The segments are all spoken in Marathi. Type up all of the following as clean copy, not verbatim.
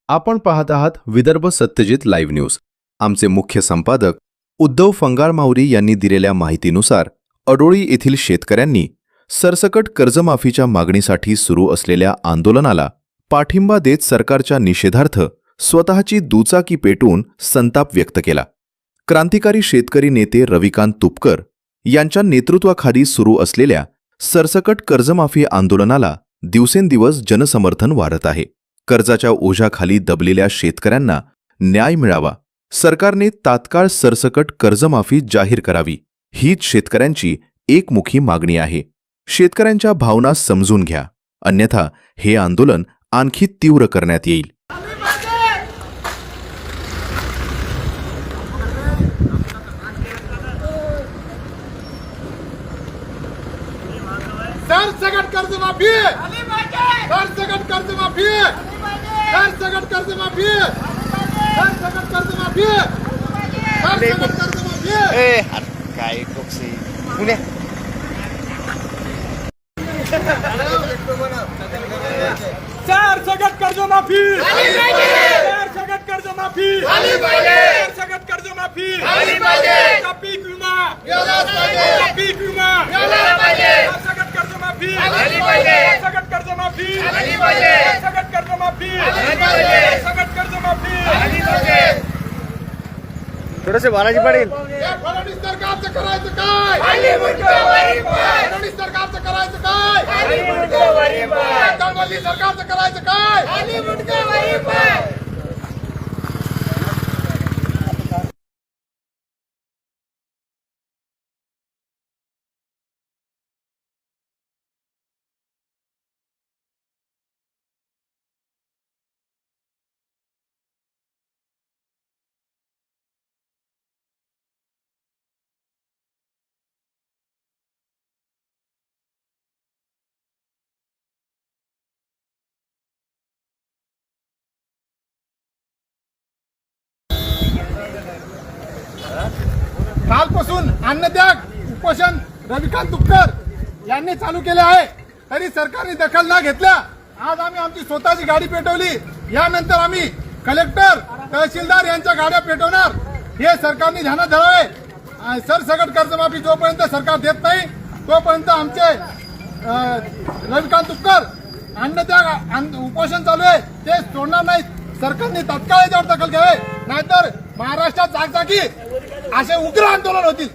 आपण पाहत आहात विदर्भ सत्यजित लाईव्ह न्यूज। आमचे मुख्य संपादक उद्धव फंगारमावरी यांनी दिलेल्या माहितीनुसार अडोळी येथील शेतकऱ्यांनी सरसकट कर्जमाफीच्या मागणीसाठी सुरू असलेल्या आंदोलनाला पाठिंबा देत सरकारच्या निषेधार्थ स्वतःची दुचाकी पेटवून संताप व्यक्त केला। क्रांतिकारी शेतकरी नेते रविकांत तुपकर यांच्या नेतृत्वाखाली सुरू असलेल्या सरसकट कर्जमाफी आंदोलनाला दिवसेंदिवस जनसमर्थन वाढत आहे। कर्जाच्या ओझ्याखाली दबलेल्या शेतकऱ्यांना न्याय मिळावा, सरकारने तात्काळ सरसकट कर्जमाफी जाहीर करावी, हीच शेतकऱ्यांची एकमुखी मागणी आहे। शेतकऱ्यांच्या भावना समजून घ्या, अन्यथा हे आंदोलन आणखी तीव्र करण्यात येईल। सरसकट कर्जमाफी, सरसकट कर्जमाफी, सरसकट कर्जमाफी, सरसकट कर्जमाफी, सरसकट कर्जमाफी। काय टोक्सी पुणे सरसकट कर्जमाफी, सरसकट कर्जमाफी, सरसकट कर्जमाफी, पीक विमा, पीक विमा, सरसकट कर्जमाफी, सरसकट कर्जमाफी, सरसकट कर्जमाफी, सरसकट कर्जमाफी। थोडंसं बालाजी पडेल। फडणवीस सरकारचं करायचं काय? फडणवीस सरकारचं करायचं काय? गंगोली सरकारचं करायचं काय? कालपासून अन्नत्याग उपोषण रविकांत तुपकर यांनी चालू केले आहे, तरी सरकारने दखल न घेतल्या आज आम्ही आमची स्वतःची गाडी पेटवली। यानंतर आम्ही कलेक्टर, तहसीलदार यांच्या गाड्या पेटवणार, हे सरकारने ध्यानात धरावे। सरसकट कर्जमाफी जोपर्यंत सरकार देत नाही तोपर्यंत आमचे रविकांत तुपकर अन्नत्याग उपोषण चालू आहे, ते सोडणार नाही। सरकारने तात्काळ याच्यावर दखल घ्यावे, नाहीतर महाराष्ट्रात जागजागी असे उग्र आंदोलन होतील।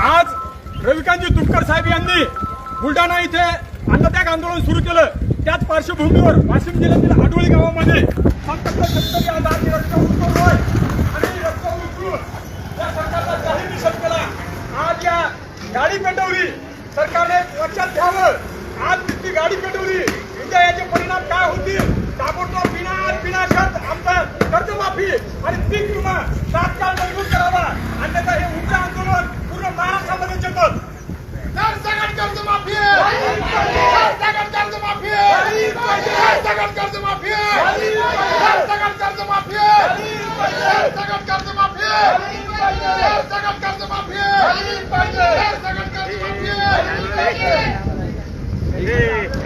आज रविकांतजी तुपकर साहेब यांनी बुलढाणा इथे अन्नत्याग आंदोलन सुरू केलं। त्याच पार्श्वभूमीवर वाशिम जिल्ह्यातील आडोळी गावामध्ये संतप्त शेतकरी आज आधी रस्ता उतरलोय आणि रस्ता उतरून या सरकारला जाहीर निषेध केला। आज या गाडी पेटवली, सरकारने लक्षात घ्यावं। आज ती गाडी पेटवली, उद्या याचे परिणाम काय होतील? ताबडतोब विनाशर्त आमचा कर्जमाफी आणि पीक विमा तात्काळ मंजूर करावा, अन्यथा हे उग्र आंदोलन पूर्ण महाराष्ट्रामध्ये चेतल। सरसकट कर्जमाफी, सरसकट कर्जमाफी, सरसकट कर्जमाफी, सरसकट कर्जमाफी, सरसकट कर्जमाफी, सरसकट कर्जमाफी, सरसकट कर्जमाफी।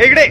इकडे